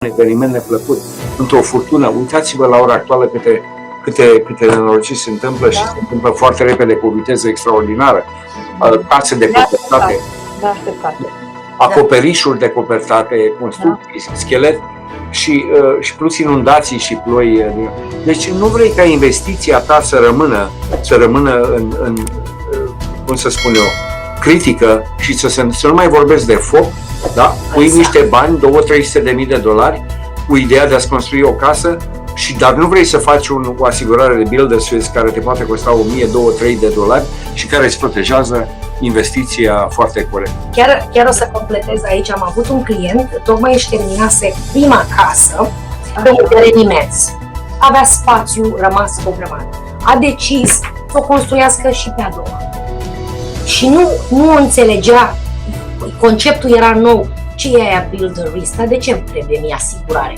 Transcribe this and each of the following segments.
un eveniment neplăcut, într-o furtună. Uitați-vă la ora actuală câte nenorociri se întâmplă și se întâmplă foarte repede cu o viteză extraordinară. Case de copertate, acoperișuri de copertate, construcții, schelet și plus inundații și ploi. Deci nu vrei ca investiția ta să rămână în cum să spun eu, critică și să nu mai vorbesc de foc, da? Pui niște bani, 200-300 de mii de dolari, cu ideea de a-ți construi o casă, dar nu vrei să faci o asigurare de builders care te poate costa 1000, 2, 3 de dolari și care îți protejează investiția foarte corect. Chiar o să completez aici, am avut un client, tocmai își terminase prima casă pe un teren imens. Avea spațiu rămas o grămadă. A decis să o construiască și pe a doua. Și nu înțelegea, conceptul era nou, ce e aia builder risk, dar de ce îmi trebuie mie asigurare?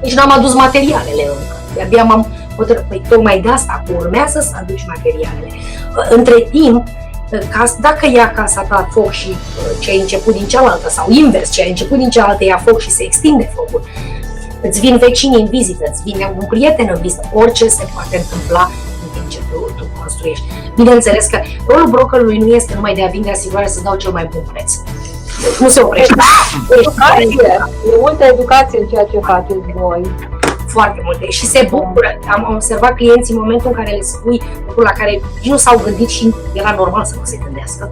Deci n-am adus materialele încă, abia m-am hotărât, păi tocmai de asta urmează să aduci materialele. Între timp, dacă ia casa ta foc și ce ai început din cealaltă, sau invers, ce ai început din cealaltă ia foc și se extinde focul, îți vin vecinii în vizită, îți vine un prieten în vizită, orice se poate întâmpla în timp ce tu construiești. Bineînțeles că rolul brokerului nu este numai de a vinde asigurare să dau cel mai bun preț. Nu se oprește. E multă educație în ceea ce faceți voi. Foarte multe. Și se bucură. Am observat clienții în momentul în care le spui lucruri la care nu s-au gândit și era normal să nu se gândească.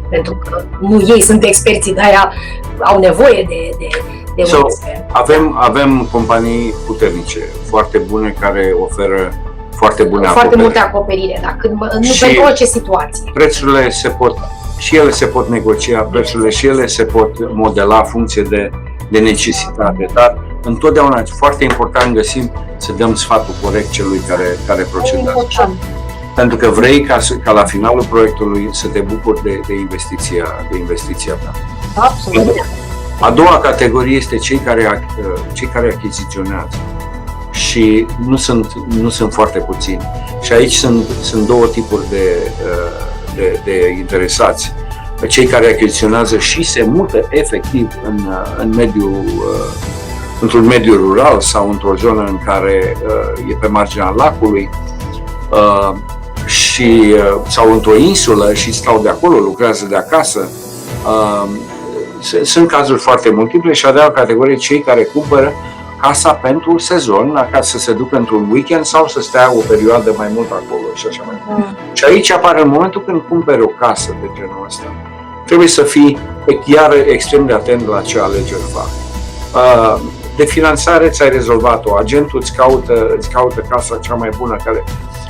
Pentru că nu ei sunt experții, de-aia au nevoie de un expert. Avem companii puternice, foarte bune, care oferă foarte bune foarte multe acoperire, dar nu pentru orice situație. Prețurile se pot negocia, prețurile și ele se pot modela în funcție de necesitate, dar întotdeauna e foarte important găsim să dăm sfatul corect celui care procedează. Pentru că vrei ca la finalul proiectului să te bucuri de investiția ta. Absolut. A doua categorie este cei care achiziționează. Și nu sunt foarte puțini. Și aici sunt două tipuri de interesați. Cei care achiziționează și se mută efectiv într-un mediu rural sau într-o zonă în care e pe marginea lacului sau într-o insulă și stau de acolo, lucrează de acasă. Sunt cazuri foarte multiple și a doua categorie cei care cumpără casa pentru sezon, ca să se ducă într-un weekend sau să stea o perioadă mai mult acolo și așa mai departe. Și aici apare în momentul când cumperi o casă de genul ăsta, trebuie să fii chiar extrem de atent la ce alegeri faci. De finanțare ți-ai rezolvat-o, agentul îți caută casa cea mai bună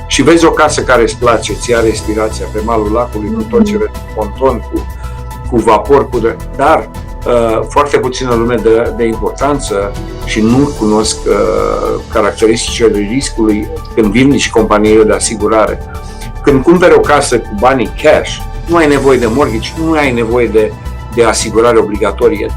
și vezi o casă care îți place, ți ia respirația pe malul lacului cu tot ce ponton, cu vapor, dar foarte puțină lume de importanță și nu cunosc caracteristicile riscului când vin și companiile de asigurare. Când cumperi o casă cu banii cash, nu ai nevoie de mortgage, nu ai nevoie de asigurare obligatorie.